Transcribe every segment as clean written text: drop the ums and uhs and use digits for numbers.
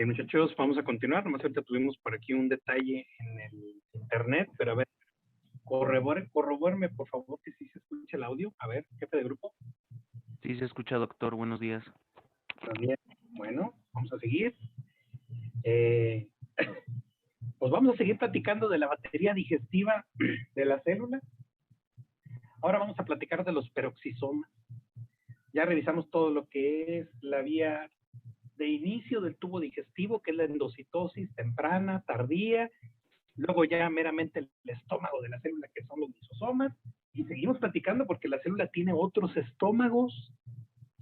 Bien, muchachos, vamos a continuar. Nomás ahorita tuvimos por aquí un detalle en el internet, pero a ver, corrobóreme por favor que sí se escucha el audio. A ver, jefe de grupo. Sí, se escucha, doctor. Buenos días. También, bueno, vamos a seguir. Pues vamos a seguir platicando de la batería digestiva de la célula. Ahora vamos a platicar de los peroxisomas. Ya revisamos todo lo que es la vía de inicio del tubo digestivo, que es la endocitosis temprana, tardía, luego ya meramente el estómago de la célula, que son los lisosomas, y seguimos platicando porque la célula tiene otros estómagos,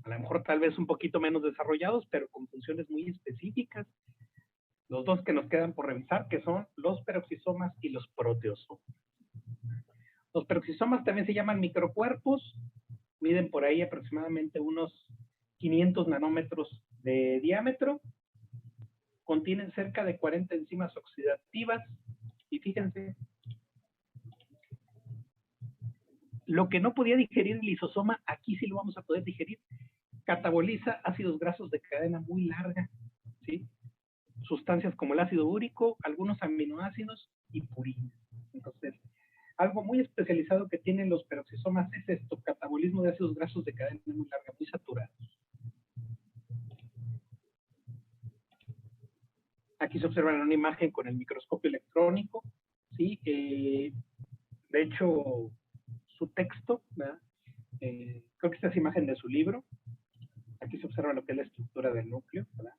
a lo mejor tal vez un poquito menos desarrollados, pero con funciones muy específicas. Los dos que nos quedan por revisar, que son los peroxisomas y los proteosomas. Los peroxisomas también se llaman microcuerpos, miden por ahí aproximadamente unos 500 nanómetros de diámetro, contienen cerca de 40 enzimas oxidativas, y fíjense, lo que no podía digerir el lisosoma, aquí sí lo vamos a poder digerir. Cataboliza ácidos grasos de cadena muy larga, ¿sí? Sustancias como el ácido úrico, algunos aminoácidos y purina. Entonces, algo muy especializado que tienen los peroxisomas es esto, catabolismo de ácidos grasos de cadena muy larga, muy saturados. Aquí se observa en una imagen con el microscopio electrónico, ¿sí? De hecho, su texto, ¿verdad? Creo que esta es imagen de su libro. Aquí se observa lo que es la estructura del núcleo, ¿verdad?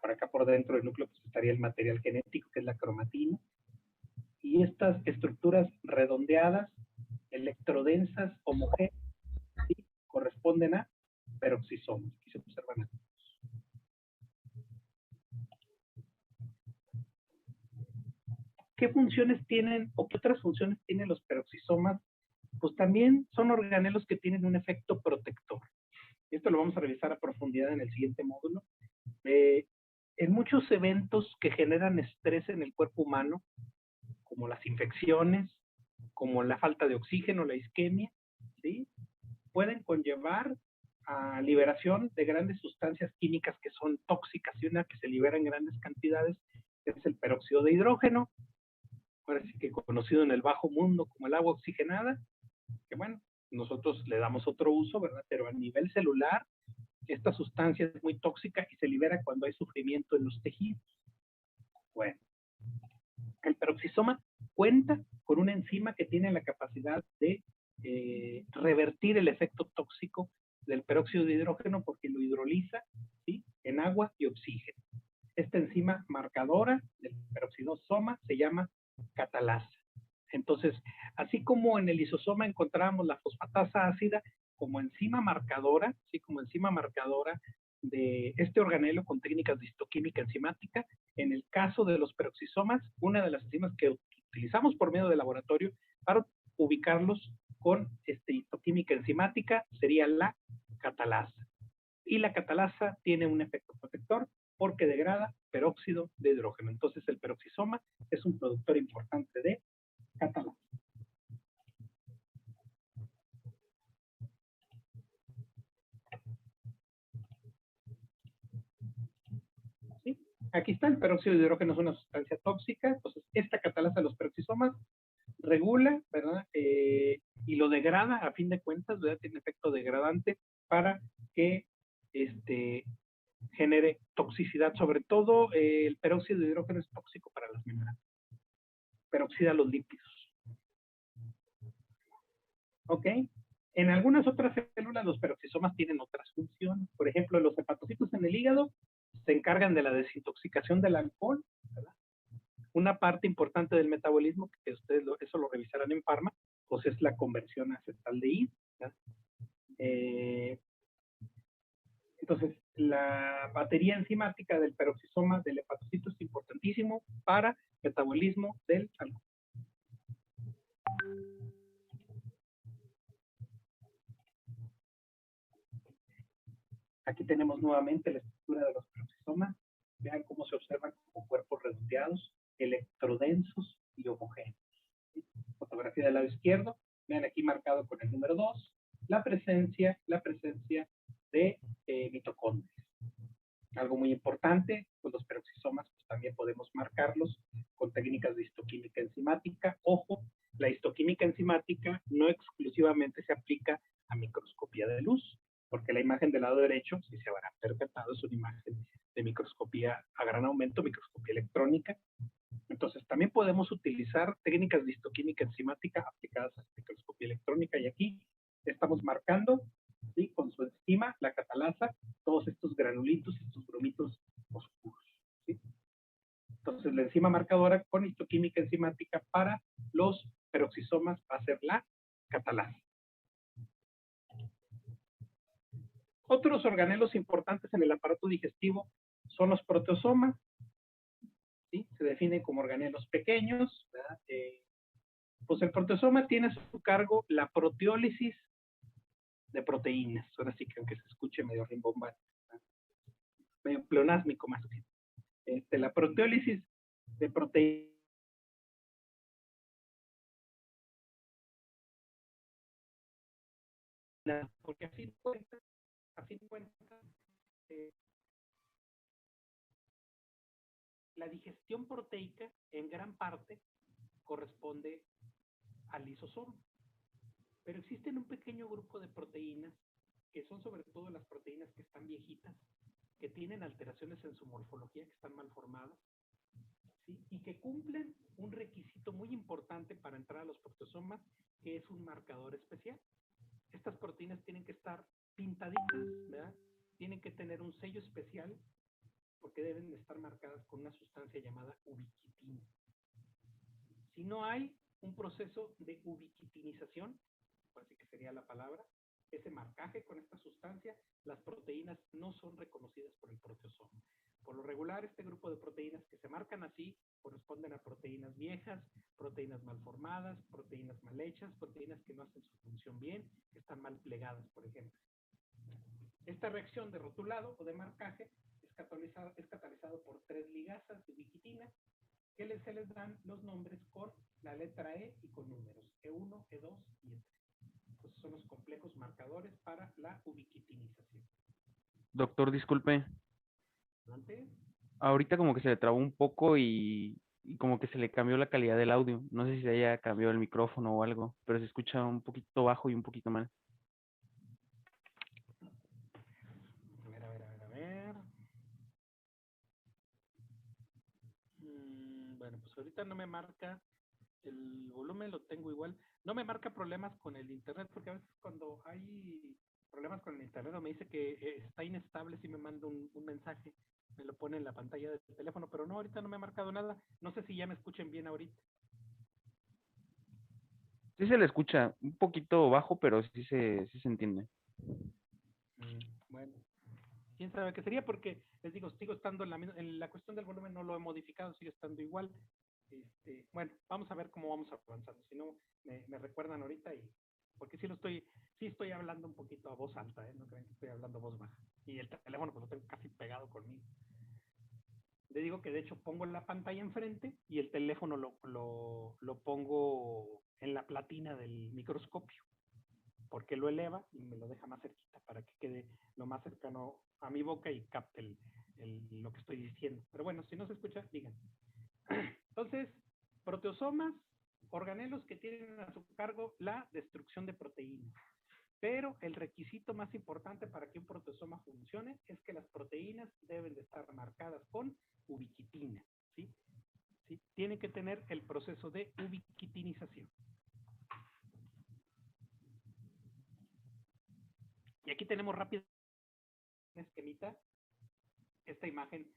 Por acá por dentro del núcleo pues, estaría el material genético, que es la cromatina. Y estas estructuras redondeadas, electrodensas, homogéneas, ¿sí? Corresponden a peroxisomas. Aquí se observan aquí. ¿Qué funciones tienen o qué otras funciones tienen los peroxisomas? Pues también son organelos que tienen un efecto protector. Esto lo vamos a revisar a profundidad en el siguiente módulo. En muchos eventos que generan estrés en el cuerpo humano, como las infecciones, como la falta de oxígeno, la isquemia, ¿sí? Pueden conllevar a liberación de grandes sustancias químicas que son tóxicas, y una que se libera en grandes cantidades es el peróxido de hidrógeno, ahora sí que conocido en el bajo mundo como el agua oxigenada, que bueno, nosotros le damos otro uso, ¿verdad? Pero a nivel celular, esta sustancia es muy tóxica y se libera cuando hay sufrimiento en los tejidos. Bueno, el peroxisoma cuenta con una enzima que tiene la capacidad de revertir el efecto tóxico del peróxido de hidrógeno porque lo hidroliza, ¿sí? En agua y oxígeno. Esta enzima marcadora del peroxisoma se llama catalasa. Entonces, así como en el lisosoma encontramos la fosfatasa ácida como enzima marcadora, ¿sí? Como enzima marcadora de este organelo con técnicas de histoquímica enzimática, en el caso de los peroxisomas, una de las enzimas que utilizamos por medio de laboratorio para ubicarlos con histoquímica enzimática sería la catalasa. Y la catalasa tiene un efecto protector porque degrada peróxido de hidrógeno. Entonces el peroxisoma es un productor importante de catalasa. ¿Sí? Aquí está, el peróxido de hidrógeno es una sustancia tóxica, entonces esta catalasa de los peroxisomas regula, ¿verdad? Y lo degrada a fin de cuentas, ¿verdad? Tiene efecto degradante para que genere toxicidad. Sobre todo el peróxido de hidrógeno es tóxico para las membranas, peroxida los lípidos. ¿Ok? En algunas otras células los peroxisomas tienen otras funciones. Por ejemplo, los hepatocitos en el hígado se encargan de la desintoxicación del alcohol, ¿verdad? Una parte importante del metabolismo, que ustedes eso lo revisarán en Pharma, pues es la conversión a acetaldehído. Entonces, la batería enzimática del peroxisoma del hepatocito es importantísimo para metabolismo del alcohol. Aquí tenemos nuevamente la estructura de los peroxisomas. Vean cómo se observan como cuerpos redondeados, electrodensos y homogéneos. Fotografía del lado izquierdo. Vean aquí marcado con el número 2, la presencia de mitocondrias. Algo muy importante, pues los peroxisomas pues, también podemos marcarlos con técnicas de histoquímica enzimática. Ojo, la histoquímica enzimática no exclusivamente se aplica a microscopía de luz, porque la imagen del lado derecho, si se habrá percatado, es una imagen de microscopía a gran aumento, microscopía electrónica. Entonces, también podemos utilizar técnicas de histoquímica enzimática aplicadas a la microscopía electrónica, y aquí estamos marcando, ¿sí?, con su enzima, la catalasa, todos estos granulitos, estos bromitos oscuros, ¿sí? Entonces, la enzima marcadora con histoquímica enzimática para los peroxisomas va a ser la catalasa. Otros organelos importantes en el aparato digestivo son los proteosomas, ¿sí? Se definen como organelos pequeños, ¿verdad? Pues el proteosoma tiene a su cargo la proteólisis de proteínas. Ahora sí que aunque se escuche medio rimbombante, medio pleonásmico más bien. La proteólisis de proteínas, porque a fin de cuentas, la digestión proteica en gran parte corresponde al lisosoma. Pero existen un pequeño grupo de proteínas, que son sobre todo las proteínas que están viejitas, que tienen alteraciones en su morfología, que están mal formadas, ¿sí?, y que cumplen un requisito muy importante para entrar a los proteosomas, que es un marcador especial. Estas proteínas tienen que estar pintaditas, ¿verdad? Tienen que tener un sello especial, porque deben estar marcadas con una sustancia llamada ubiquitina. Si no hay un proceso de ubiquitinización, así que sería la palabra, ese marcaje con esta sustancia, las proteínas no son reconocidas por el proteosoma. Por lo regular, este grupo de proteínas que se marcan así corresponden a proteínas viejas, proteínas mal formadas, proteínas mal hechas, proteínas que no hacen su función bien, que están mal plegadas, por ejemplo. Esta reacción de rotulado o de marcaje es catalizado por 3 ligasas de ubiquitina, que se les dan los nombres con la letra E y con números, E1, E2 y E3. Entonces son los complejos marcadores para la ubiquitinización. Doctor, disculpe. ¿Antes? Ahorita como que se le trabó un poco y como que se le cambió la calidad del audio. No sé si se haya cambiado el micrófono o algo, pero se escucha un poquito bajo y un poquito mal. A ver. Bueno, pues ahorita no me marca el volumen, lo tengo igual. No me marca problemas con el internet, porque a veces cuando hay problemas con el internet o me dice que está inestable, si me manda un mensaje, me lo pone en la pantalla del teléfono, pero no, ahorita no me ha marcado nada. No sé si ya me escuchen bien ahorita. Sí se le escucha un poquito bajo, pero sí se entiende. Bueno, quién sabe qué sería, porque les digo, sigo estando en la cuestión del volumen, no lo he modificado, sigue estando igual. Bueno, vamos a ver cómo vamos avanzando. Si no, me recuerdan ahorita, y porque sí estoy hablando un poquito a voz alta, no crean que estoy hablando a voz baja. Y el teléfono pues lo tengo casi pegado conmigo. Le digo que de hecho pongo la pantalla enfrente y el teléfono lo pongo en la platina del microscopio, porque lo eleva y me lo deja más cerquita para que quede lo más cercano a mi boca y capte lo que estoy diciendo. Pero bueno, si no se escucha, digan. Entonces, proteosomas, organelos que tienen a su cargo la destrucción de proteínas. Pero el requisito más importante para que un proteosoma funcione es que las proteínas deben de estar marcadas con ubiquitina, ¿sí? ¿Sí? Tienen que tener el proceso de ubiquitinización. Y aquí tenemos rápido un esquemita, esta imagen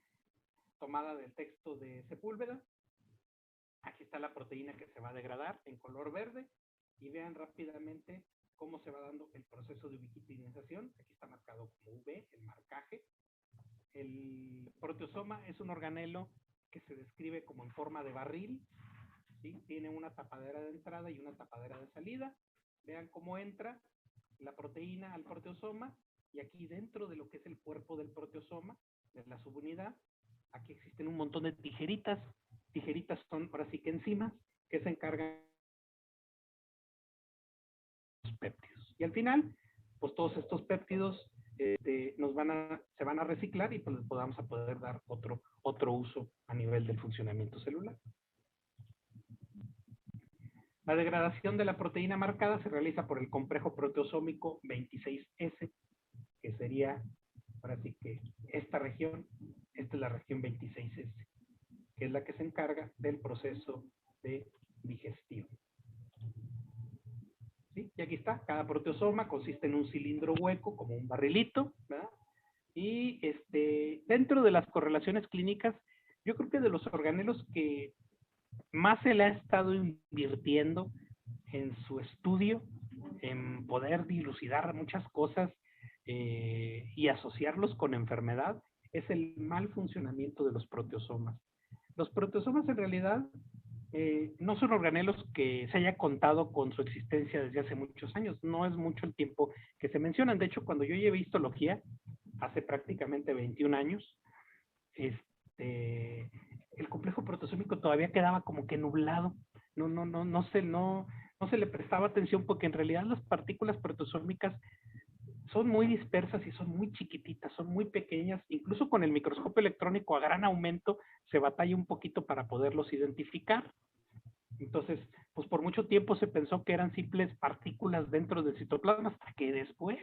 tomada del texto de Sepúlveda. Aquí está la proteína que se va a degradar en color verde, y vean rápidamente cómo se va dando el proceso de ubiquitinización. Aquí está marcado como V, el marcaje. El proteosoma es un organelo que se describe como en forma de barril, ¿sí? Tiene una tapadera de entrada y una tapadera de salida. Vean cómo entra la proteína al proteosoma, y aquí dentro de lo que es el cuerpo del proteosoma, de la subunidad, aquí existen un montón de tijeritas. Tijeritas son ahora sí que enzimas que se encargan de los péptidos. Y al final, pues todos estos péptidos se van a reciclar y pues les podamos a poder dar otro uso a nivel del funcionamiento celular. La degradación de la proteína marcada se realiza por el complejo proteosómico 26S, que sería, ahora sí que esta región, esta es la región 26S, que es la que se encarga del proceso de digestión. ¿Sí? Y aquí está, cada proteosoma consiste en un cilindro hueco, como un barrilito, ¿verdad? Y dentro de las correlaciones clínicas, yo creo que de los organelos que más se le ha estado invirtiendo en su estudio, en poder dilucidar muchas cosas y asociarlos con enfermedad, es el mal funcionamiento de los proteosomas. Los proteosomas en realidad no son organelos que se haya contado con su existencia desde hace muchos años, no es mucho el tiempo que se mencionan. De hecho, cuando yo llevé histología, hace prácticamente 21 años, el complejo protosómico todavía quedaba como que nublado, no se le prestaba atención porque en realidad las partículas protosómicas son muy dispersas y son muy chiquititas, son muy pequeñas, incluso con el microscopio electrónico a gran aumento se batalla un poquito para poderlos identificar. Entonces, pues por mucho tiempo se pensó que eran simples partículas dentro del citoplasma, hasta que después,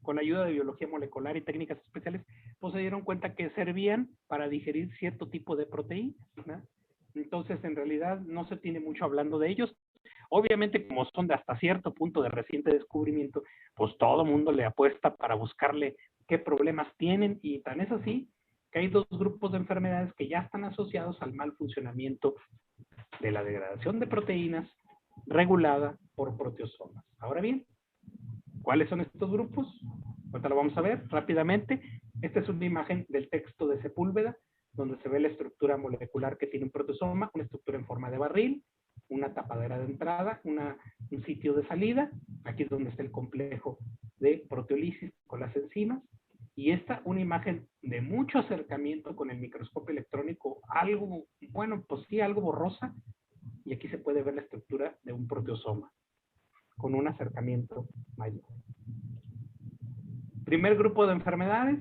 con la ayuda de biología molecular y técnicas especiales, pues se dieron cuenta que servían para digerir cierto tipo de proteínas, ¿no? Entonces, en realidad, no se tiene mucho hablando de ellos. Obviamente, como son de hasta cierto punto de reciente descubrimiento, pues todo mundo le apuesta para buscarle qué problemas tienen, y tan es así que hay dos grupos de enfermedades que ya están asociados al mal funcionamiento de la degradación de proteínas regulada por proteosomas. Ahora bien, ¿cuáles son estos grupos? Ahorita lo vamos a ver rápidamente. Esta es una imagen del texto de Sepúlveda, donde se ve la estructura molecular que tiene un proteosoma, una estructura en forma de barril, una tapadera de entrada, un sitio de salida. Aquí es donde está el complejo de proteólisis con las enzimas. Y esta, una imagen de mucho acercamiento con el microscopio electrónico, algo, bueno, pues sí, algo borrosa. Y aquí se puede ver la estructura de un proteosoma con un acercamiento mayor. Primer grupo de enfermedades,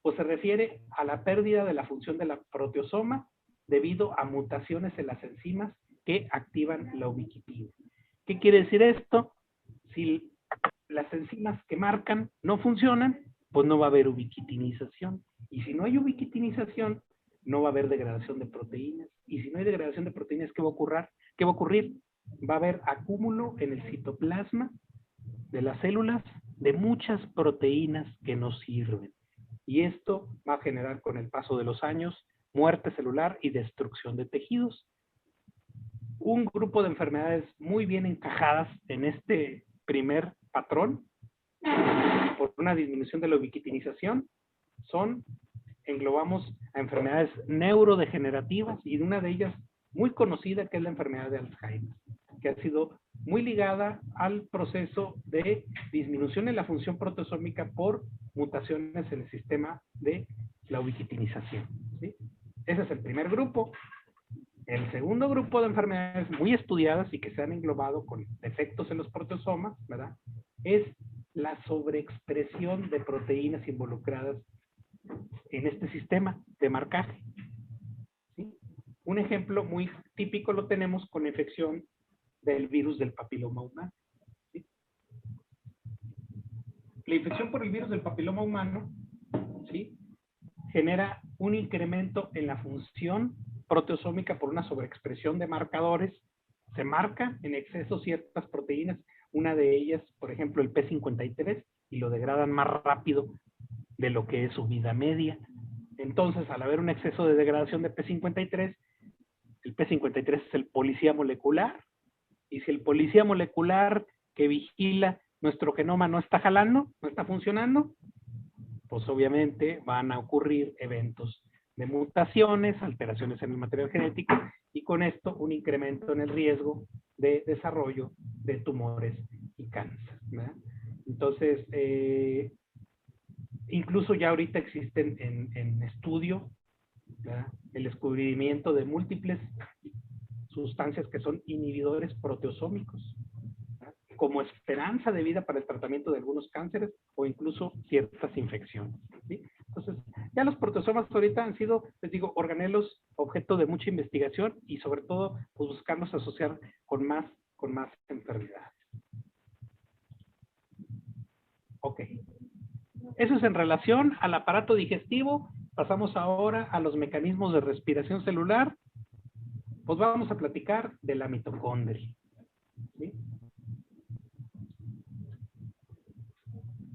pues se refiere a la pérdida de la función de la proteosoma debido a mutaciones en las enzimas que activan la ubiquitina. ¿Qué quiere decir esto? Si las enzimas que marcan no funcionan, pues no va a haber ubiquitinización. Y si no hay ubiquitinización, no va a haber degradación de proteínas. Y si no hay degradación de proteínas, ¿qué va a ocurrir? ¿Qué va a ocurrir? Va a haber acúmulo en el citoplasma de las células de muchas proteínas que no sirven. Y esto va a generar con el paso de los años muerte celular y destrucción de tejidos. Un grupo de enfermedades muy bien encajadas en este primer patrón por una disminución de la ubiquitinización englobamos a enfermedades neurodegenerativas, y una de ellas muy conocida, que es la enfermedad de Alzheimer, que ha sido muy ligada al proceso de disminución en la función protosómica por mutaciones en el sistema de la ubiquitinización, ¿sí? Ese es el primer grupo. El segundo grupo de enfermedades muy estudiadas y que se han englobado con defectos en los proteosomas, ¿verdad?, es la sobreexpresión de proteínas involucradas en este sistema de marcaje, ¿sí? Un ejemplo muy típico lo tenemos con la infección del virus del papiloma humano, ¿sí? La infección por el virus del papiloma humano, ¿sí?, genera un incremento en la función proteosómica por una sobreexpresión de marcadores. Se marcan en exceso ciertas proteínas, una de ellas, por ejemplo, el P53, y lo degradan más rápido de lo que es su vida media. Entonces, al haber un exceso de degradación de P53, el P53 es el policía molecular, y si el policía molecular que vigila nuestro genoma no está jalando, no está funcionando, pues obviamente van a ocurrir eventos de mutaciones, alteraciones en el material genético, y con esto un incremento en el riesgo de desarrollo de tumores y cáncer, ¿verdad? Entonces, incluso ya ahorita existen en estudio, ¿verdad?, el descubrimiento de múltiples sustancias que son inhibidores proteosómicos, ¿verdad?, que como esperanza de vida para el tratamiento de algunos cánceres o incluso ciertas infecciones, ¿sí? Entonces, ya los proteosomas ahorita han sido, les digo, organelos objeto de mucha investigación y sobre todo, pues buscarlos asociar con más enfermedades. Ok. Eso es en relación al aparato digestivo. Pasamos ahora a los mecanismos de respiración celular. Pues vamos a platicar de la mitocondria, ¿sí?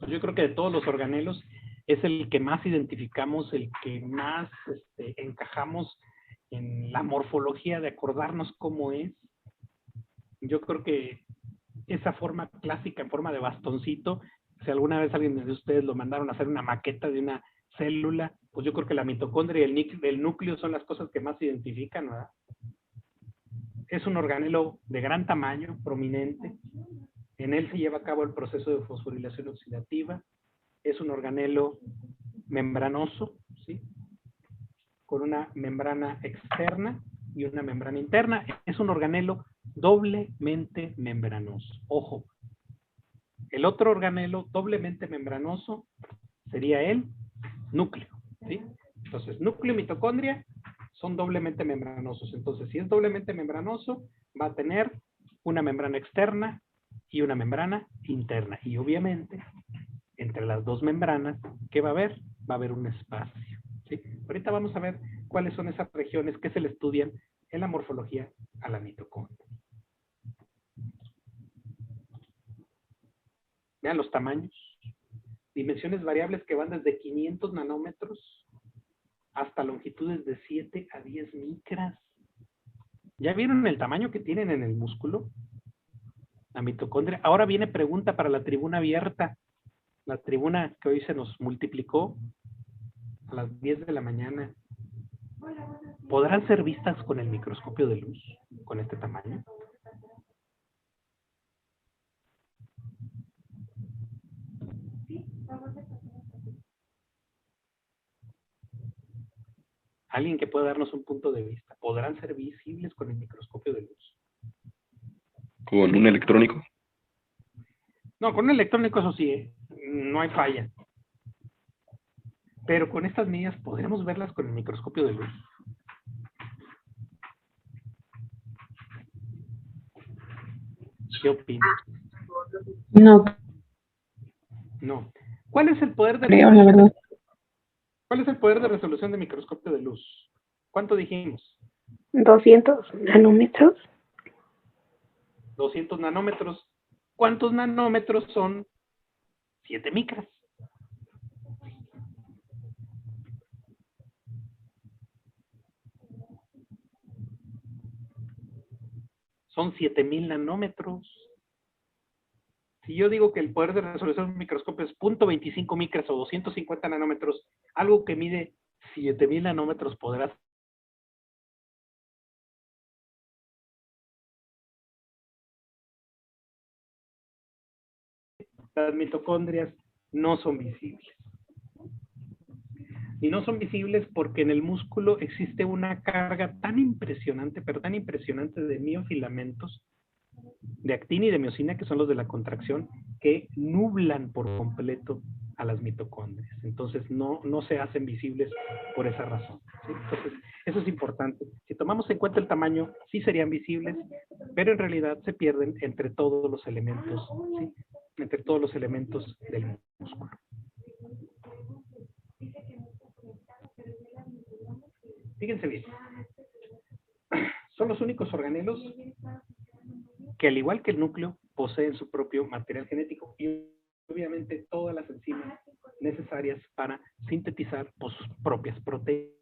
Pues yo creo que de todos los organelos es el que más identificamos, el que más encajamos en la morfología de acordarnos cómo es. Yo creo que esa forma clásica en forma de bastoncito, si alguna vez alguien de ustedes lo mandaron a hacer una maqueta de una célula, pues yo creo que la mitocondria y el núcleo son las cosas que más se identifican, ¿verdad? Es un organelo de gran tamaño, prominente. En él se lleva a cabo el proceso de fosforilación oxidativa. Es un organelo membranoso, ¿sí? Con una membrana externa y una membrana interna. Es un organelo doblemente membranoso. Ojo, el otro organelo doblemente membranoso sería el núcleo, ¿sí? Entonces, núcleo y mitocondria son doblemente membranosos. Entonces, si es doblemente membranoso, va a tener una membrana externa y una membrana interna. Y obviamente, entre las dos membranas, ¿qué va a haber? Va a haber un espacio, ¿sí? Ahorita vamos a ver cuáles son esas regiones que se le estudian en la morfología a la mitocondria. Vean los tamaños. Dimensiones variables que van desde 500 nanómetros hasta longitudes de 7 a 10 micras. ¿Ya vieron el tamaño que tienen en el músculo? La mitocondria. Ahora viene pregunta para la tribuna abierta. La tribuna que hoy se nos multiplicó a las 10 de la mañana. ¿Podrán ser vistas con el microscopio de luz? ¿Con este tamaño? Alguien que pueda darnos un punto de vista. ¿Podrán ser visibles con el microscopio de luz? ¿Con un electrónico? No, con un electrónico eso sí, ¿eh? No hay falla. Pero con estas medidas podremos verlas con el microscopio de luz. ¿Qué opinas? No No. ¿Cuál es el poder de creo, la resolución? verdad. ¿Cuál es el poder de resolución de microscopio de luz? ¿Cuánto dijimos? 200 nanómetros. 200 nanómetros. ¿Cuántos nanómetros son 7 micras? Son 7000 nanómetros. Si yo digo que el poder de resolución de un microscopio es 0.25 micras o 250 nanómetros, algo que mide 7000 nanómetros podrá. Las mitocondrias no son visibles. Y no son visibles porque en el músculo existe una carga tan impresionante, pero tan impresionante de miofilamentos, de actina y de miosina, que son los de la contracción, que nublan por completo a las mitocondrias. Entonces no se hacen visibles por esa razón, ¿sí? Entonces eso es importante. Si tomamos en cuenta el tamaño, sí serían visibles, pero en realidad se pierden entre todos los elementos, ¿sí? Entre todos los elementos del músculo. Fíjense bien. Son los únicos organelos que, al igual que el núcleo, poseen su propio material genético y obviamente todas las enzimas necesarias para sintetizar por sus propias proteínas.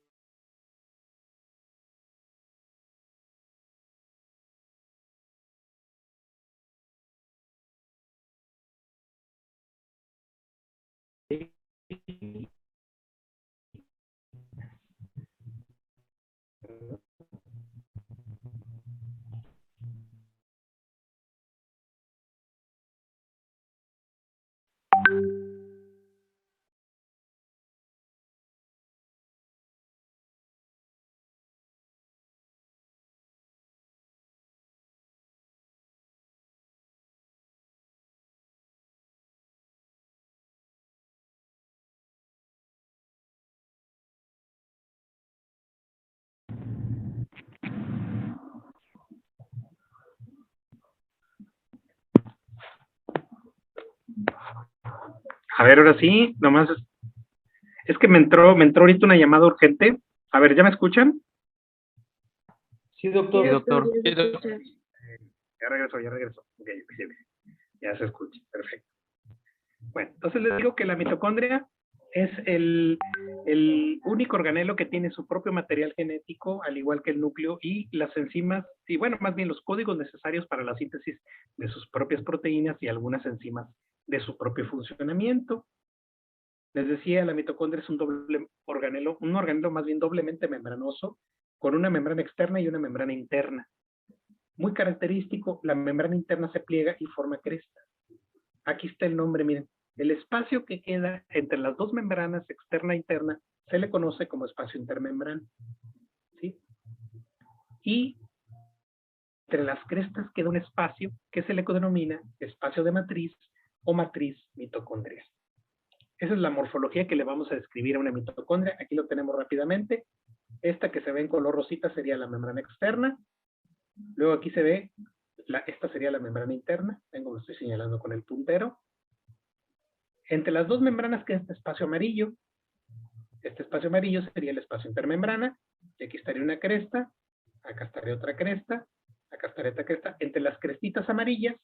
A ver, ahora sí, nomás es que me entró ahorita una llamada urgente. A ver, ¿ya me escuchan? Sí, doctor. Sí, doctor. Ya regreso. Ok, ya se escucha, perfecto. Bueno, entonces les digo que la mitocondria es el único organelo que tiene su propio material genético, al igual que el núcleo, y las enzimas, y bueno, más bien los códigos necesarios para la síntesis de sus propias proteínas y algunas enzimas de su propio funcionamiento. Les decía, la mitocondria es un organelo más bien doblemente membranoso, con una membrana externa y una membrana interna. Muy característico, la membrana interna se pliega y forma cresta. Aquí está el nombre, miren. El espacio que queda entre las dos membranas, externa e interna, se le conoce como espacio intermembrana. ¿Sí? Y entre las crestas queda un espacio que se le denomina espacio de matriz o matriz mitocondrial. Esa es la morfología que le vamos a describir a una mitocondria. Aquí lo tenemos rápidamente. Esta que se ve en color rosita sería la membrana externa. Luego aquí se ve, esta sería la membrana interna. Tengo, lo estoy señalando con el puntero. Entre las dos membranas queda este espacio amarillo. Este espacio amarillo sería el espacio intermembrana. Y aquí estaría una cresta. Acá estaría otra cresta. Acá estaría otra cresta. Entre las crestitas amarillas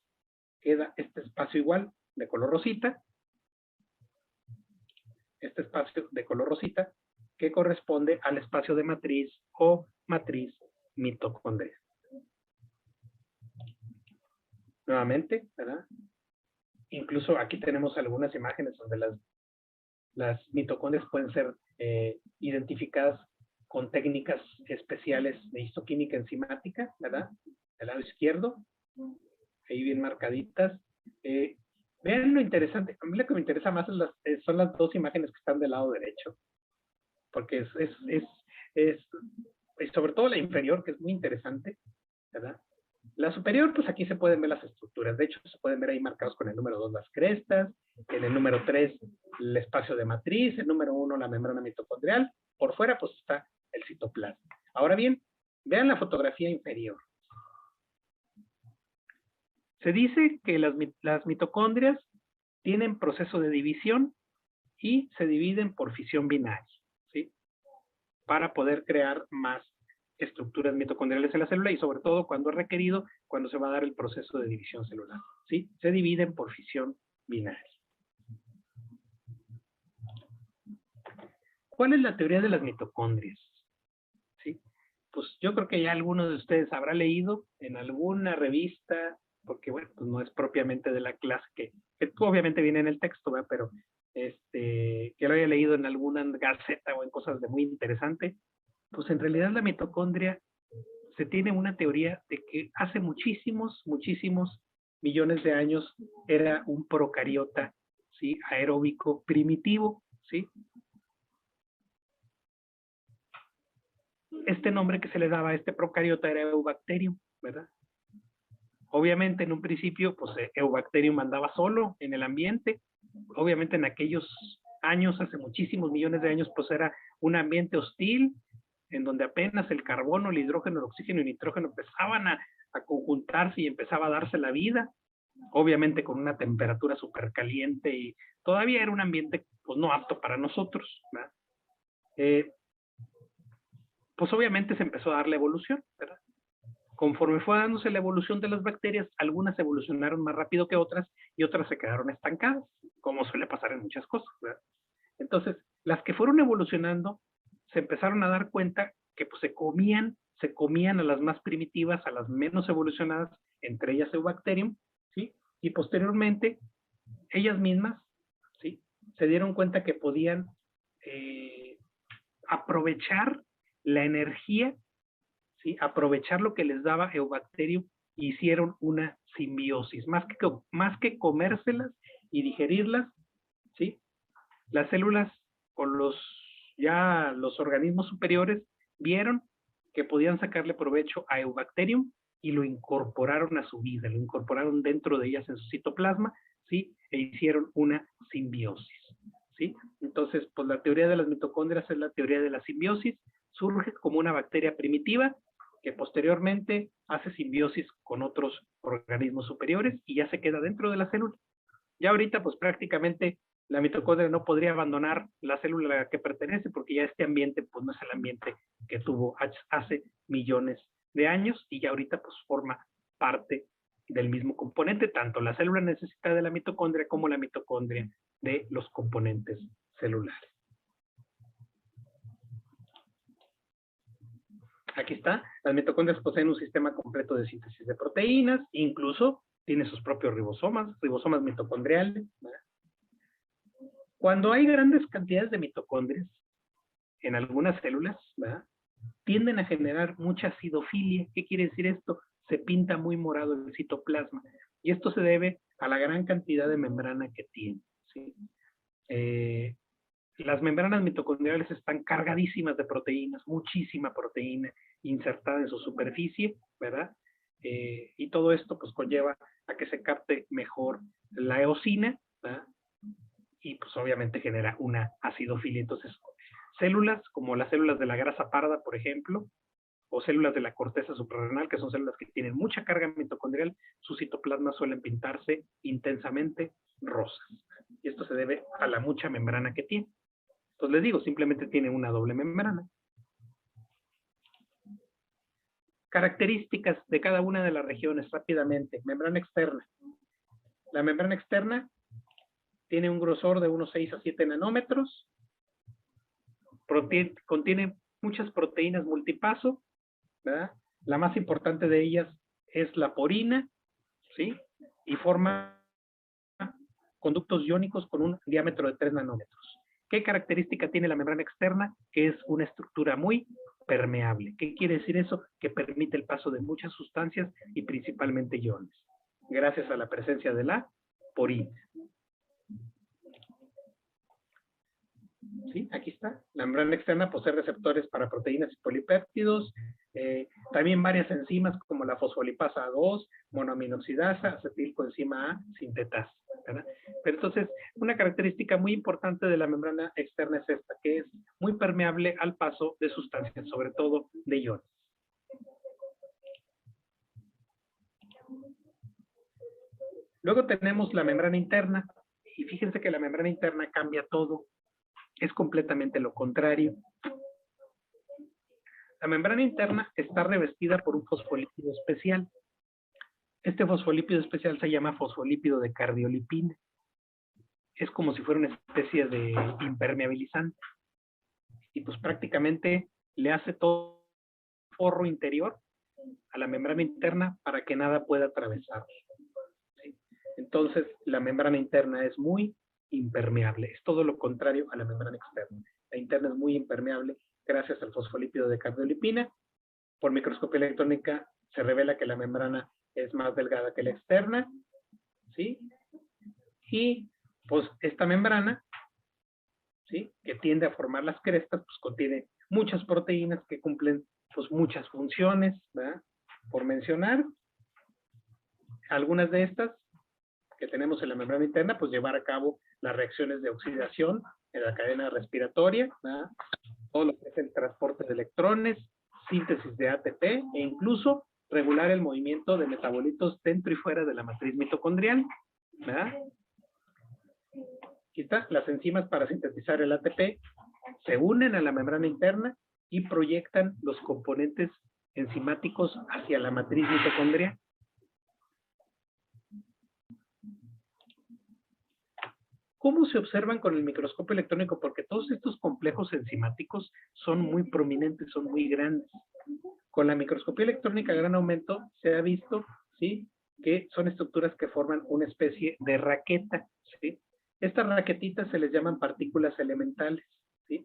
queda este espacio igual de color rosita. Este espacio de color rosita que corresponde al espacio de matriz o matriz mitocondrial. Nuevamente, ¿verdad? Incluso aquí tenemos algunas imágenes donde las mitocondrias pueden ser identificadas con técnicas especiales de histoquímica enzimática, ¿verdad? Del lado izquierdo, ahí bien marcaditas. Vean lo interesante, a mí lo que me interesa más son las dos imágenes que están del lado derecho, porque es sobre todo la inferior, que es muy interesante, ¿verdad? La superior, pues aquí se pueden ver las estructuras. De hecho, se pueden ver ahí marcados con el número 2 las crestas, en el número 3 el espacio de matriz, el número 1 la membrana mitocondrial. Por fuera, pues está el citoplasma. Ahora bien, vean la fotografía inferior. Se dice que las mitocondrias tienen proceso de división y se dividen por fisión binaria, ¿sí? Para poder crear más estructuras mitocondriales en la célula y sobre todo cuando es requerido, cuando se va a dar el proceso de división celular, ¿sí? Se dividen por fisión binaria. ¿Cuál es la teoría de las mitocondrias? ¿Sí? Pues yo creo que ya alguno de ustedes habrá leído en alguna revista, porque bueno, pues no es propiamente de la clase que obviamente viene en el texto, ¿verdad? Pero que lo haya leído en alguna gaceta o en cosas de muy interesante, pues en realidad la mitocondria se tiene una teoría de que hace muchísimos millones de años era un procariota, ¿sí? Aeróbico primitivo, ¿sí? Este nombre que se le daba a este procariota era Eubacterium, ¿verdad? Obviamente en un principio, pues Eubacterium andaba solo en el ambiente. Obviamente en aquellos años, hace muchísimos millones de años, pues era un ambiente hostil, en donde apenas el carbono, el hidrógeno, el oxígeno y el nitrógeno empezaban a conjuntarse y empezaba a darse la vida, obviamente con una temperatura súper caliente y todavía era un ambiente pues no apto para nosotros, ¿verdad? Pues obviamente se empezó a dar la evolución, ¿verdad? Conforme fue dándose la evolución de las bacterias, algunas evolucionaron más rápido que otras y otras se quedaron estancadas, como suele pasar en muchas cosas, ¿verdad? Entonces, las que fueron evolucionando se empezaron a dar cuenta que pues, se comían a las más primitivas, a las menos evolucionadas, entre ellas Eubacterium, ¿sí? Y posteriormente, ellas mismas, ¿sí? Se dieron cuenta que podían aprovechar la energía, ¿sí? Aprovechar lo que les daba Eubacterium e hicieron una simbiosis. Más que comérselas y digerirlas, ¿sí? Las células o los organismos superiores vieron que podían sacarle provecho a Eubacterium y lo incorporaron a su vida, lo incorporaron dentro de ellas en su citoplasma, ¿sí? E hicieron una simbiosis, ¿sí? Entonces, pues la teoría de las mitocondrias es la teoría de la simbiosis, surge como una bacteria primitiva que posteriormente hace simbiosis con otros organismos superiores y ya se queda dentro de la célula. Ya ahorita, pues prácticamente La mitocondria no podría abandonar la célula a la que pertenece porque ya este ambiente pues no es el ambiente que tuvo hace millones de años y ya ahorita pues forma parte del mismo componente, tanto la célula necesita de la mitocondria como la mitocondria de los componentes celulares. Aquí está, las mitocondrias poseen un sistema completo de síntesis de proteínas, incluso tiene sus propios ribosomas mitocondriales, ¿verdad? Cuando hay grandes cantidades de mitocondrias en algunas células, ¿verdad?, tienden a generar mucha acidofilia. ¿Qué quiere decir esto? Se pinta muy morado el citoplasma. Y esto se debe a la gran cantidad de membrana que tiene, ¿sí? Las membranas mitocondriales están cargadísimas de proteínas, muchísima proteína insertada en su superficie, ¿verdad? Y todo esto pues conlleva a que se capte mejor la eosina, ¿verdad? Y pues obviamente genera una acidofilia. Entonces, células como las células de la grasa parda, por ejemplo, o células de la corteza suprarrenal, que son células que tienen mucha carga mitocondrial, sus citoplasmas suelen pintarse intensamente rosas. Y esto se debe a la mucha membrana que tiene. Entonces les digo, simplemente tiene una doble membrana. Características de cada una de las regiones rápidamente. Membrana externa. La membrana externa tiene un grosor de unos 6 a 7 nanómetros. Contiene muchas proteínas multipaso, ¿verdad? La más importante de ellas es la porina, ¿sí? Y forma conductos iónicos con un diámetro de 3 nanómetros. ¿Qué característica tiene la membrana externa? Que es una estructura muy permeable. ¿Qué quiere decir eso? Que permite el paso de muchas sustancias y principalmente iones, gracias a la presencia de la porina. ¿Sí? Aquí está. La membrana externa posee receptores para proteínas y polipéptidos, también varias enzimas como la fosfolipasa A2, monoaminoxidasa, acetilcoenzima A, sintetasa, ¿verdad? Pero entonces, una característica muy importante de la membrana externa es esta, que es muy permeable al paso de sustancias, sobre todo de iones. Luego tenemos la membrana interna, y fíjense que la membrana interna cambia todo. Es completamente lo contrario. La membrana interna está revestida por un fosfolípido especial. Este fosfolípido especial se llama fosfolípido de cardiolipina. Es como si fuera una especie de impermeabilizante. Y pues prácticamente le hace todo el forro interior a la membrana interna para que nada pueda atravesar. ¿Sí? Entonces, la membrana interna es muy impermeable. Es todo lo contrario a la membrana externa. La interna es muy impermeable gracias al fosfolípido de cardiolipina. Por microscopía electrónica se revela que la membrana es más delgada que la externa, ¿sí? Y pues esta membrana, ¿sí?, que tiende a formar las crestas, pues contiene muchas proteínas que cumplen pues muchas funciones, ¿verdad? Por mencionar algunas de estas que tenemos en la membrana interna, pues llevar a cabo las reacciones de oxidación en la cadena respiratoria, ¿verdad? Todo lo que es el transporte de electrones, síntesis de ATP e incluso regular el movimiento de metabolitos dentro y fuera de la matriz mitocondrial, ¿verdad? Aquí está, las enzimas para sintetizar el ATP se unen a la membrana interna y proyectan los componentes enzimáticos hacia la matriz mitocondrial. ¿Cómo se observan con el microscopio electrónico? Porque todos estos complejos enzimáticos son muy prominentes, son muy grandes. Con la microscopía electrónica a gran aumento se ha visto, ¿sí?, que son estructuras que forman una especie de raqueta, ¿sí? Estas raquetitas se les llaman partículas elementales, ¿sí?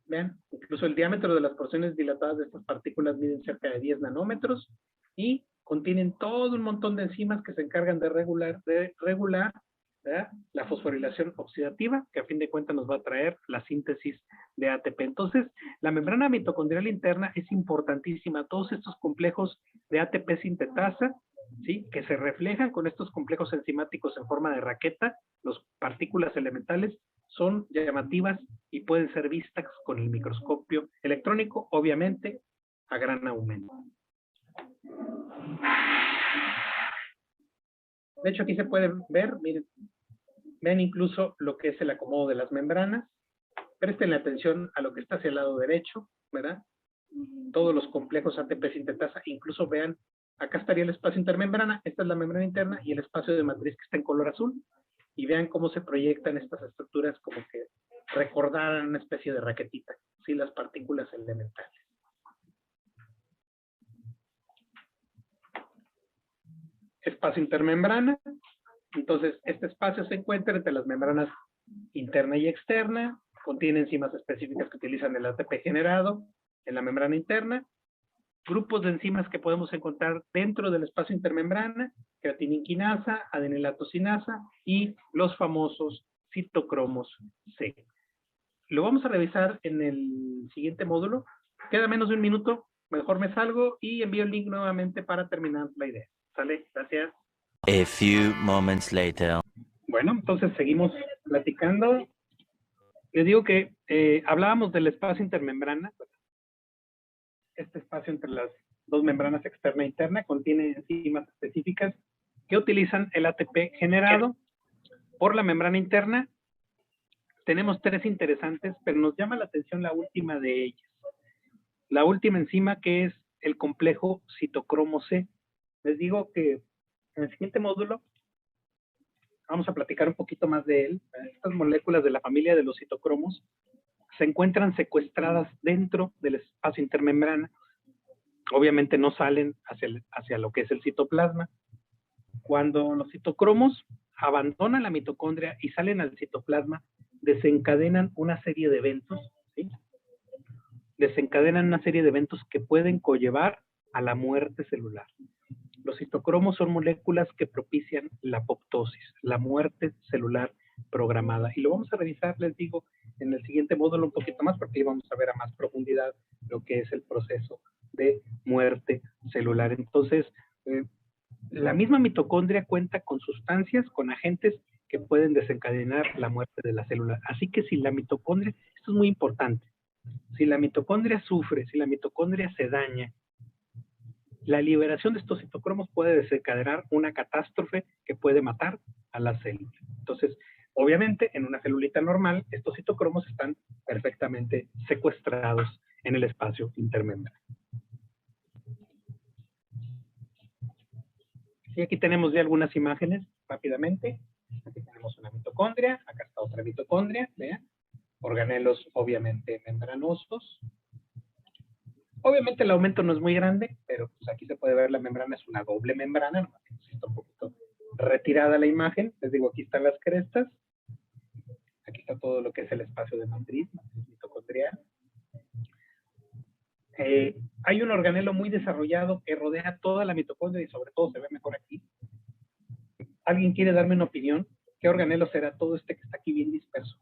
Vean, incluso el diámetro de las porciones dilatadas de estas partículas miden cerca de 10 nanómetros y contienen todo un montón de enzimas que se encargan de regular ¿verdad?, la fosforilación oxidativa, que a fin de cuentas nos va a traer la síntesis de ATP. Entonces, la membrana mitocondrial interna es importantísima. Todos estos complejos de ATP sintetasa, ¿sí?, que se reflejan con estos complejos enzimáticos en forma de raqueta, las partículas elementales, son llamativas y pueden ser vistas con el microscopio electrónico, obviamente, a gran aumento. De hecho, aquí se puede ver, miren, Ven incluso lo que es el acomodo de las membranas. Presten atención a lo que está hacia el lado derecho, ¿verdad? Todos los complejos ATP sintetasa, incluso vean, acá estaría el espacio intermembrana, esta es la membrana interna y el espacio de matriz que está en color azul. Y vean cómo se proyectan estas estructuras como que recordaran una especie de raquetita, ¿sí? Las partículas elementales. Espacio intermembrana. Entonces, este espacio se encuentra entre las membranas interna y externa, contiene enzimas específicas que utilizan el ATP generado en la membrana interna, grupos de enzimas que podemos encontrar dentro del espacio intermembrana, creatininquinasa, adenilatocinasa y los famosos citocromos C. Lo vamos a revisar en el siguiente módulo. Queda menos de un minuto, mejor me salgo y envío el link nuevamente para terminar la idea. ¿Sale? Gracias. A few moments later. Bueno, entonces seguimos platicando. Les digo que hablábamos del espacio intermembrana. Este espacio entre las dos membranas externa e interna contiene enzimas específicas que utilizan el ATP generado por la membrana interna. Tenemos 3 interesantes, pero nos llama la atención la última de ellas. La última enzima, que es el complejo citocromo C. Les digo que en el siguiente módulo vamos a platicar un poquito más de él. Estas moléculas de la familia de los citocromos se encuentran secuestradas dentro del espacio intermembrana. Obviamente no salen hacia lo que es el citoplasma. Cuando los citocromos abandonan la mitocondria y salen al citoplasma, desencadenan una serie de eventos, ¿sí? Desencadenan una serie de eventos que pueden conllevar a la muerte celular. Los citocromos son moléculas que propician la apoptosis, la muerte celular programada. Y lo vamos a revisar, les digo, en el siguiente módulo un poquito más, porque ahí vamos a ver a más profundidad lo que es el proceso de muerte celular. Entonces, la misma mitocondria cuenta con sustancias, con agentes que pueden desencadenar la muerte de la célula. Así que si la mitocondria, esto es muy importante, si la mitocondria sufre, si la mitocondria se daña, la liberación de estos citocromos puede desencadenar una catástrofe que puede matar a la célula. Entonces, obviamente, en una celulita normal, estos citocromos están perfectamente secuestrados en el espacio intermembrana. Y aquí tenemos ya algunas imágenes rápidamente. Aquí tenemos una mitocondria, acá está otra mitocondria, vean. Organelos obviamente membranosos. Obviamente el aumento no es muy grande, pero pues aquí se puede ver la membrana es una doble membrana, ¿no? Está un poquito retirada la imagen. Les digo, aquí están las crestas. Aquí está todo lo que es el espacio de matriz mitocondrial. Hay un organelo muy desarrollado que rodea toda la mitocondria y sobre todo se ve mejor aquí. ¿Alguien quiere darme una opinión? ¿Qué organelo será todo este que está aquí bien disperso?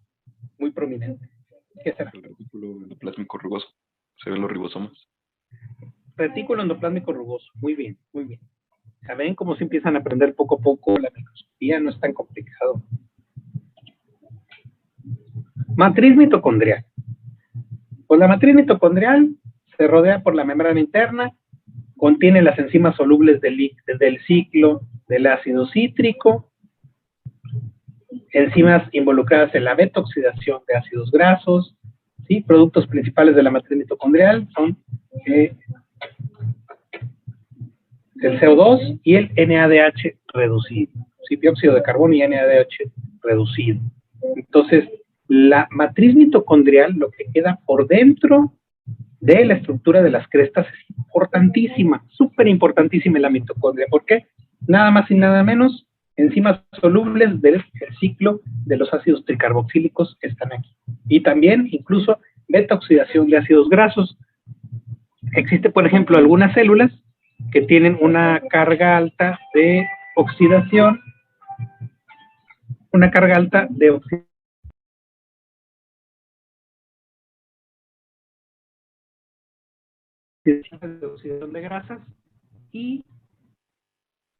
Muy prominente. ¿Qué será? El retículo endoplásmico rugoso. Se ven los ribosomas. Retículo endoplásmico rugoso. Muy bien, muy bien. ¿Saben cómo se empiezan a aprender poco a poco? La microscopía no es tan complicado. Matriz mitocondrial. Pues la matriz mitocondrial se rodea por la membrana interna, contiene las enzimas solubles del ciclo del ácido cítrico, enzimas involucradas en la beta-oxidación de ácidos grasos, ¿sí? Productos principales de la matriz mitocondrial son el CO2 y el NADH reducido, ¿sí? Dióxido de carbono y NADH reducido. Entonces, la matriz mitocondrial, lo que queda por dentro de la estructura de las crestas, es importantísima, súper importantísima en la mitocondria. ¿Por qué? Nada más y nada menos, enzimas solubles del ciclo de los ácidos tricarboxílicos están aquí. Y también, incluso, beta-oxidación de ácidos grasos. Existe, por ejemplo, algunas células que tienen una carga alta de oxidación, de oxidación de grasas, y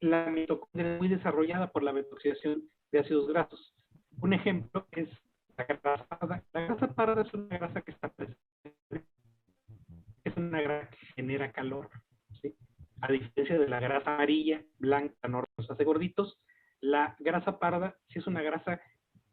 la mitocondria es muy desarrollada por la beta-oxidación de ácidos grasos. Un ejemplo es la grasa parda. La grasa parda es una grasa que está presente, es una grasa que genera calor, ¿sí? A diferencia de la grasa amarilla, blanca, no nos hace gorditos, la grasa parda sí es una grasa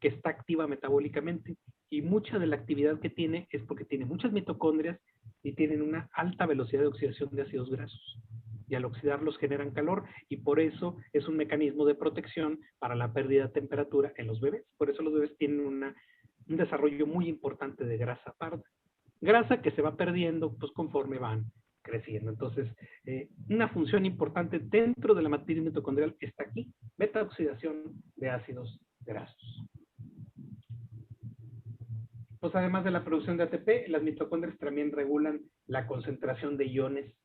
que está activa metabólicamente. Y mucha de la actividad que tiene es porque tiene muchas mitocondrias y tienen una alta velocidad de oxidación de ácidos grasos. Y al oxidarlos generan calor y por eso es un mecanismo de protección para la pérdida de temperatura en los bebés. Por eso los bebés tienen un desarrollo muy importante de grasa parda. Grasa que se va perdiendo pues conforme van creciendo. Entonces, una función importante dentro de la matriz mitocondrial está aquí, beta oxidación de ácidos grasos. Pues además de la producción de ATP, las mitocondrias también regulan la concentración de iones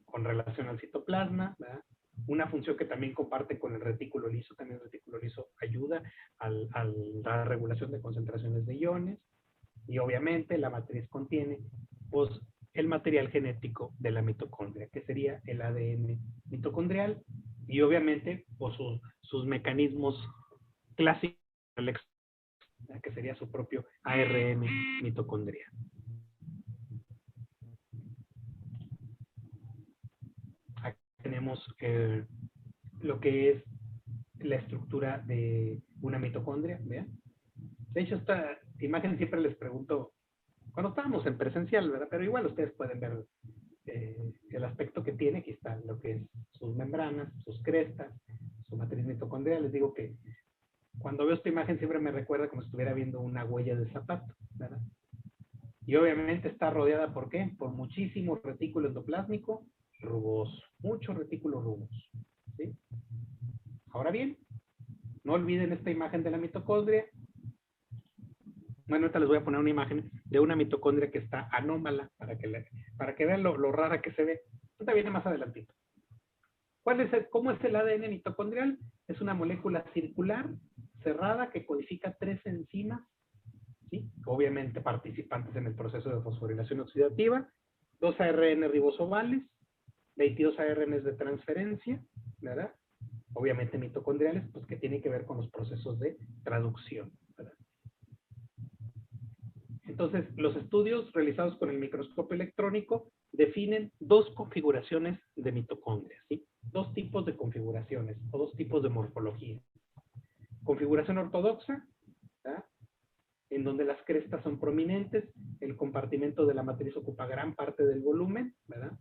con relación al citoplasma, ¿verdad? Una función que también comparte con el retículo liso. También el retículo liso ayuda a la regulación de concentraciones de iones. Y obviamente la matriz contiene pues, el material genético de la mitocondria, que sería el ADN mitocondrial, y obviamente pues, sus mecanismos clásicos, que sería su propio ARN mitocondrial. Aquí tenemos lo que es la estructura de una mitocondria, ¿vean? De hecho, esta imagen siempre les pregunto, cuando estábamos en presencial, ¿verdad? Pero igual ustedes pueden ver el aspecto que tiene. Aquí está lo que es sus membranas, sus crestas, su matriz mitocondrial. Les digo que cuando veo esta imagen siempre me recuerda como si estuviera viendo una huella de zapato, ¿verdad? Y obviamente está rodeada, ¿por qué? Por muchísimo retículo endoplásmico rugoso, mucho retículo rugoso, ¿sí? Ahora bien, no olviden esta imagen de la mitocondria. Bueno, ahorita les voy a poner una imagen de una mitocondria que está anómala para que vean lo rara que se ve. Esta viene más adelantito. ¿Cómo es el ADN mitocondrial? Es una molécula circular, cerrada, que codifica 3 enzimas, ¿sí? Obviamente participantes en el proceso de fosforilación oxidativa, 2 ARN ribosomales, 22 ARNs de transferencia, ¿verdad? Obviamente mitocondriales, pues que tienen que ver con los procesos de traducción, ¿verdad? Entonces, los estudios realizados con el microscopio electrónico definen 2 configuraciones de mitocondrias, ¿sí? 2 tipos de configuraciones o 2 tipos de morfología. Configuración ortodoxa, ¿verdad? En donde las crestas son prominentes, el compartimento de la matriz ocupa gran parte del volumen, ¿verdad?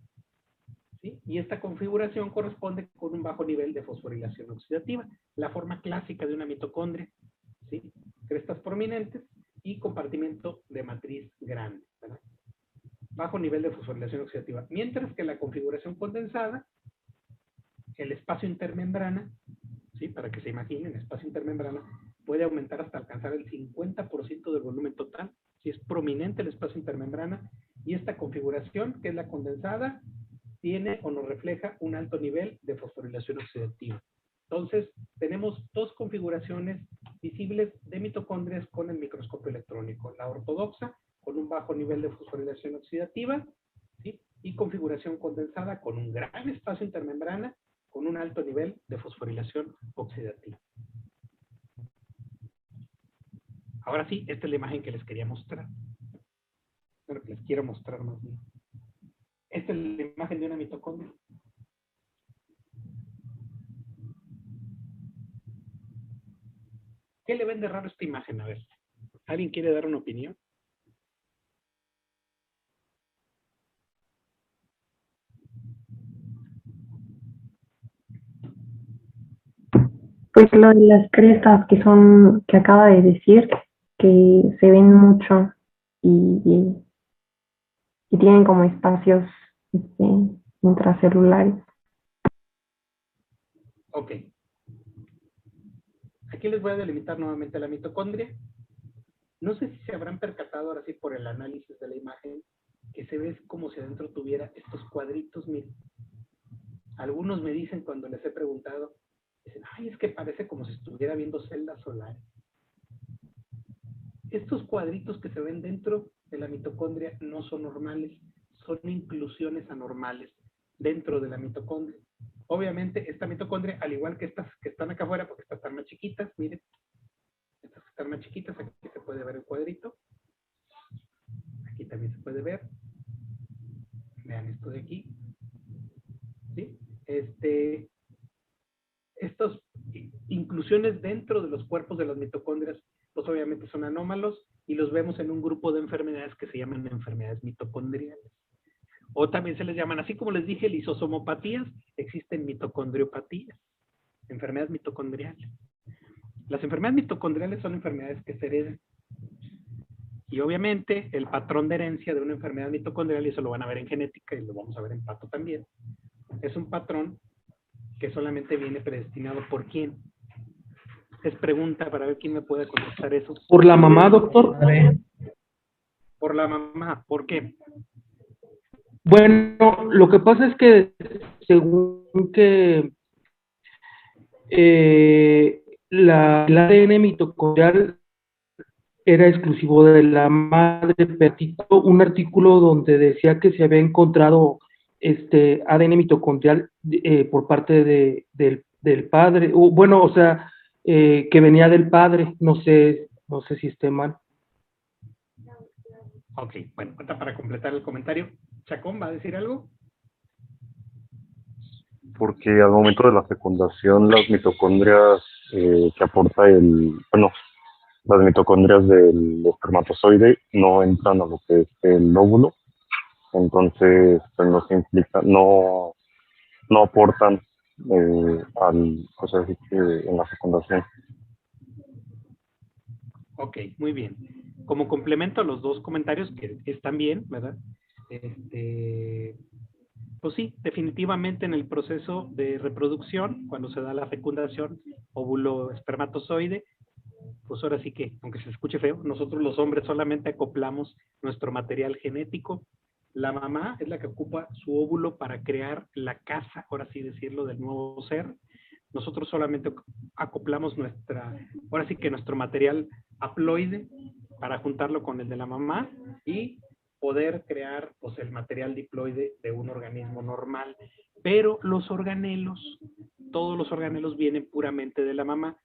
¿Sí? Y esta configuración corresponde con un bajo nivel de fosforilación oxidativa, la forma clásica de una mitocondria, ¿sí? Crestas prominentes y compartimento de matriz grande, ¿verdad? Bajo nivel de fosforilación oxidativa. Mientras que la configuración condensada, el espacio intermembrana, ¿sí? Para que se imaginen, el espacio intermembrana puede aumentar hasta alcanzar el 50% del volumen total, si es prominente el espacio intermembrana, y esta configuración, que es la condensada, tiene o nos refleja un alto nivel de fosforilación oxidativa. Entonces, tenemos 2 configuraciones visibles de mitocondrias con el microscopio electrónico. La ortodoxa, con un bajo nivel de fosforilación oxidativa, ¿sí? Y configuración condensada con un gran espacio intermembrana, con un alto nivel de fosforilación oxidativa. Ahora sí, esta es la imagen que les quería mostrar. Bueno, que les quiero mostrar más bien. Esta es la imagen de una mitocondria. ¿Qué le ven de raro a esta imagen? A ver, ¿alguien quiere dar una opinión? Pues lo de las crestas que acaba de decir, que se ven mucho y, y tienen como espacios intracelulares. Ok. Aquí les voy a delimitar nuevamente la mitocondria. No sé si se habrán percatado ahora sí por el análisis de la imagen, que se ve como si adentro tuviera estos cuadritos, miren. Algunos me dicen cuando les he preguntado, dicen, ay, es que parece como si estuviera viendo celdas solares. Estos cuadritos que se ven dentro de la mitocondria no son normales, son inclusiones anormales dentro de la mitocondria. Obviamente, esta mitocondria, al igual que estas que están acá afuera, porque estas están más chiquitas, miren, estas que están más chiquitas, aquí se puede ver el cuadrito. Aquí también se puede ver. Vean esto de aquí. ¿Sí? Estos inclusiones evoluciones dentro de los cuerpos de las mitocondrias, pues obviamente son anómalos y los vemos en un grupo de enfermedades que se llaman enfermedades mitocondriales. O también se les llaman, así como les dije, lisosomopatías, existen mitocondriopatías, enfermedades mitocondriales. Las enfermedades mitocondriales son enfermedades que se heredan. Y obviamente el patrón de herencia de una enfermedad mitocondrial, y eso lo van a ver en genética y lo vamos a ver en pato también, es un patrón que solamente viene predestinado por quién. Es pregunta para ver quién me puede contestar eso. Por la mamá, doctor. Por la mamá, ¿por qué? Bueno, lo que pasa es que según que el ADN mitocondrial era exclusivo de la madre, pero un artículo donde decía que se había encontrado ADN mitocondrial por parte del padre, o bueno, o sea, que venía del padre, no sé si esté mal. Ok, bueno, para completar el comentario, ¿Chacón va a decir algo? Porque al momento de la fecundación las mitocondrias que aporta las mitocondrias del espermatozoide no entran a lo que es el óvulo, entonces pues no se implica, no aportan pues así que en la fecundación. Ok, muy bien. Como complemento a los dos comentarios que están bien, ¿verdad? Pues sí, definitivamente en el proceso de reproducción, cuando se da la fecundación, óvulo espermatozoide, pues ahora sí que, aunque se escuche feo, nosotros los hombres solamente acoplamos nuestro material genético. La mamá es la que ocupa su óvulo para crear la casa, ahora sí decirlo, del nuevo ser. Nosotros solamente acoplamos ahora sí que nuestro material haploide para juntarlo con el de la mamá y poder crear pues el material diploide de un organismo normal. Pero los organelos, todos los organelos vienen puramente de la mamá.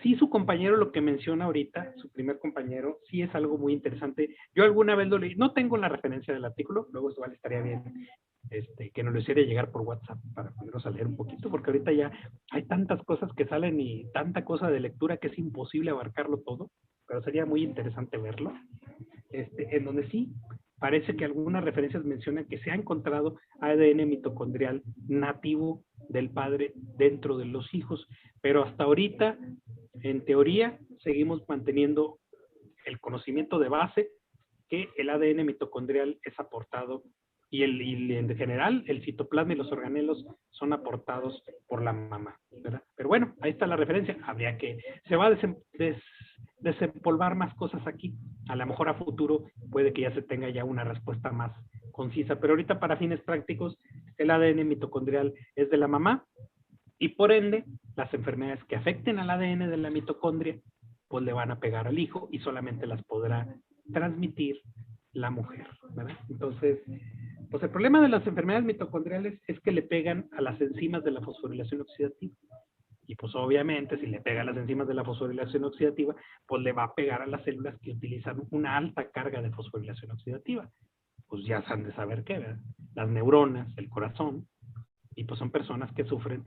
Sí, su compañero, lo que menciona ahorita, su primer compañero, sí es algo muy interesante. Yo alguna vez lo leí, no tengo la referencia del artículo, luego igual estaría bien que nos lo hiciera llegar por WhatsApp para ponernos a leer un poquito, porque ahorita ya hay tantas cosas que salen y tanta cosa de lectura que es imposible abarcarlo todo, pero sería muy interesante verlo. En donde sí, parece que algunas referencias mencionan que se ha encontrado ADN mitocondrial nativo del padre dentro de los hijos, pero hasta ahorita, en teoría, seguimos manteniendo el conocimiento de base que el ADN mitocondrial es aportado y en general el citoplasma y los organelos son aportados por la mamá, ¿verdad? Pero bueno, ahí está la referencia. Habría que, se va a desempolvar más cosas aquí. A lo mejor a futuro puede que ya se tenga ya una respuesta más concisa, pero ahorita para fines prácticos el ADN mitocondrial es de la mamá y por ende las enfermedades que afecten al ADN de la mitocondria pues le van a pegar al hijo y solamente las podrá transmitir la mujer, ¿verdad? Entonces, pues el problema de las enfermedades mitocondriales es que le pegan a las enzimas de la fosforilación oxidativa. Y pues obviamente si le pega a las enzimas de la fosforilación oxidativa, pues le va a pegar a las células que utilizan una alta carga de fosforilación oxidativa. Pues ya han de saber qué, ¿verdad? Las neuronas, el corazón, y pues son personas que sufren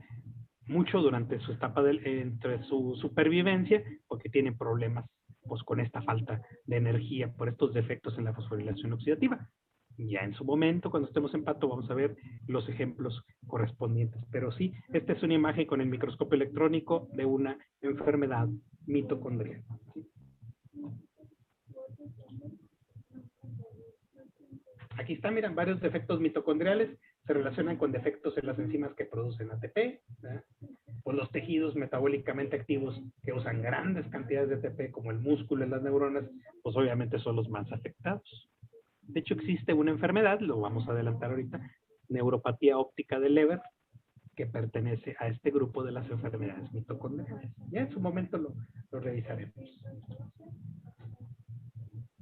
mucho durante su etapa entre su supervivencia porque tienen problemas pues con esta falta de energía por estos defectos en la fosforilación oxidativa. Ya en su momento, cuando estemos en pato, vamos a ver los ejemplos correspondientes. Pero sí, esta es una imagen con el microscopio electrónico de una enfermedad mitocondrial. Aquí están, miren, varios defectos mitocondriales se relacionan con defectos en las enzimas que producen ATP, ¿verdad? Pues los tejidos metabólicamente activos que usan grandes cantidades de ATP, como el músculo y las neuronas, pues obviamente son los más afectados. De hecho, existe una enfermedad, lo vamos a adelantar ahorita, neuropatía óptica de Leber, que pertenece a este grupo de las enfermedades mitocondriales. Ya en su momento lo revisaremos.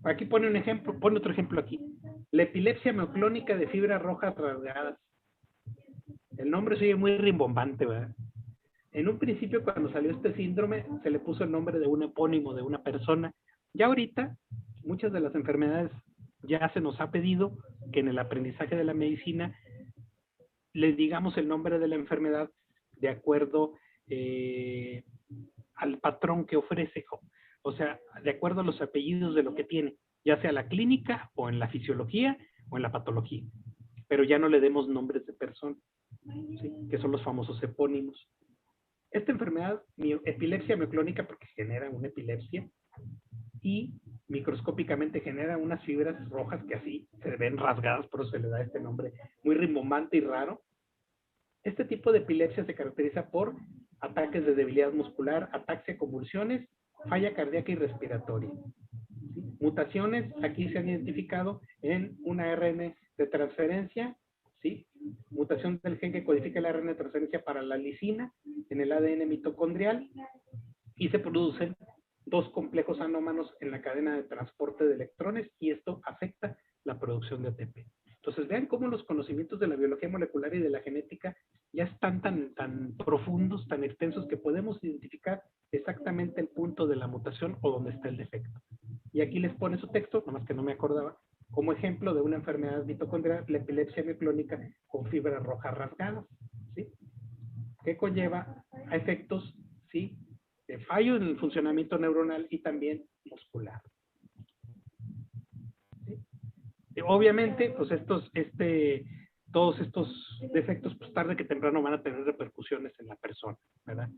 Aquí pone un ejemplo, pone otro ejemplo aquí. La epilepsia mioclónica de fibras rojas rasgadas. El nombre se oye muy rimbombante, ¿verdad? En un principio, cuando salió este síndrome, se le puso el nombre de un epónimo de una persona. Ya ahorita, muchas de las enfermedades ya se nos ha pedido que en el aprendizaje de la medicina les digamos el nombre de la enfermedad de acuerdo al patrón que ofrece, o sea, de acuerdo a los apellidos de lo que tiene, ya sea la clínica o en la fisiología o en la patología, pero ya no le demos nombres de persona, ¿sí? Que son los famosos epónimos. Esta enfermedad, epilepsia mioclónica, porque genera una epilepsia, y microscópicamente genera unas fibras rojas que así se ven rasgadas, por eso se le da este nombre muy rimbombante y raro. Este tipo de epilepsia se caracteriza por ataques de debilidad muscular, ataxia, convulsiones, falla cardíaca y respiratoria. ¿Sí? Mutaciones, aquí se han identificado en una ARN de transferencia, ¿sí? Mutación del gen que codifica el ARN de transferencia para la lisina en el ADN mitocondrial, y se producen dos complejos anómanos en la cadena de transporte de electrones, y esto afecta la producción de ATP. Entonces, vean cómo los conocimientos de la biología molecular y de la genética ya están tan profundos, tan extensos, que podemos identificar exactamente el punto de la mutación o donde está el defecto. Y aquí les pone su texto, nomás que no me acordaba, como ejemplo de una enfermedad mitocondrial, la epilepsia mioclónica con fibras rojas rasgadas, ¿sí? Que conlleva a efectos, ¿sí?, de fallo en el funcionamiento neuronal y también muscular. ¿Sí? Obviamente, pues todos estos defectos, pues tarde que temprano van a tener repercusiones en la persona, ¿verdad?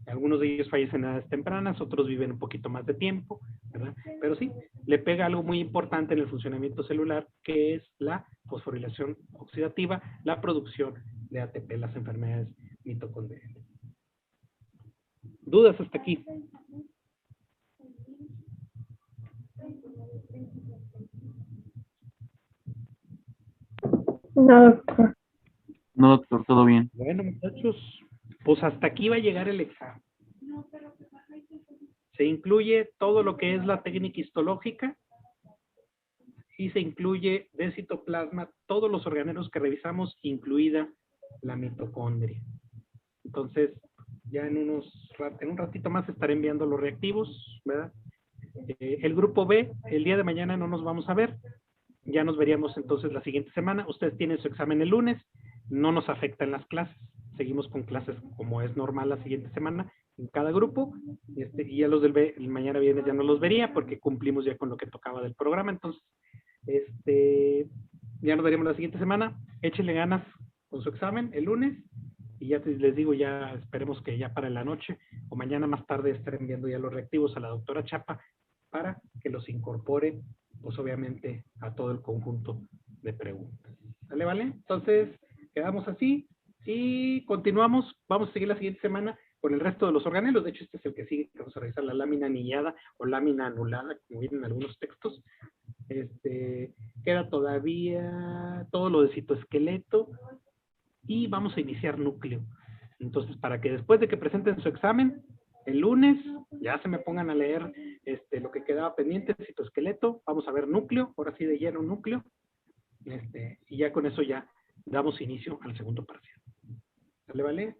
Algunos de ellos fallecen a edades tempranas, otros viven un poquito más de tiempo, ¿verdad? Pero sí, le pega algo muy importante en el funcionamiento celular, que es la fosforilación oxidativa, la producción de ATP, las enfermedades mitocondriales. ¿Dudas hasta aquí? No, doctor. No, doctor, todo bien. Bueno, muchachos, pues hasta aquí va a llegar el examen. Se incluye todo lo que es la técnica histológica y se incluye de citoplasma todos los organelos que revisamos, incluida la mitocondria. Entonces, ya en un ratito más estaré enviando los reactivos, ¿verdad? El grupo B, el día de mañana no nos vamos a ver. Ya nos veríamos entonces la siguiente semana. Ustedes tienen su examen el lunes. No nos afecta en las clases. Seguimos con clases como es normal la siguiente semana en cada grupo. Y ya los del B, el mañana viernes ya no los vería porque cumplimos ya con lo que tocaba del programa. Entonces, ya nos veríamos la siguiente semana. Échenle ganas con su examen el lunes. Y ya les digo, ya esperemos que ya para la noche o mañana más tarde estaré enviando ya los reactivos a la doctora Chapa para que los incorpore, pues obviamente, a todo el conjunto de preguntas. ¿Vale, vale? Entonces, quedamos así y continuamos. Vamos a seguir la siguiente semana con el resto de los organelos. De hecho, este es el que sigue, que vamos a revisar la lámina anillada o lámina anulada, como vienen en algunos textos. Queda todavía todo lo de citoesqueleto y vamos a iniciar núcleo. Entonces, para que después de que presenten su examen, el lunes, ya se me pongan a leer lo que quedaba pendiente, citoesqueleto, vamos a ver núcleo, ahora sí de lleno núcleo, y ya con eso ya damos inicio al segundo parcial. ¿Vale, vale?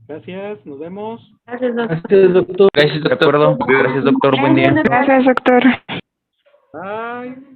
Gracias, nos vemos. Gracias, doctor. Gracias, doctor. Gracias, doctor. De acuerdo. Gracias, doctor. Buen día. Gracias, doctor. Bye.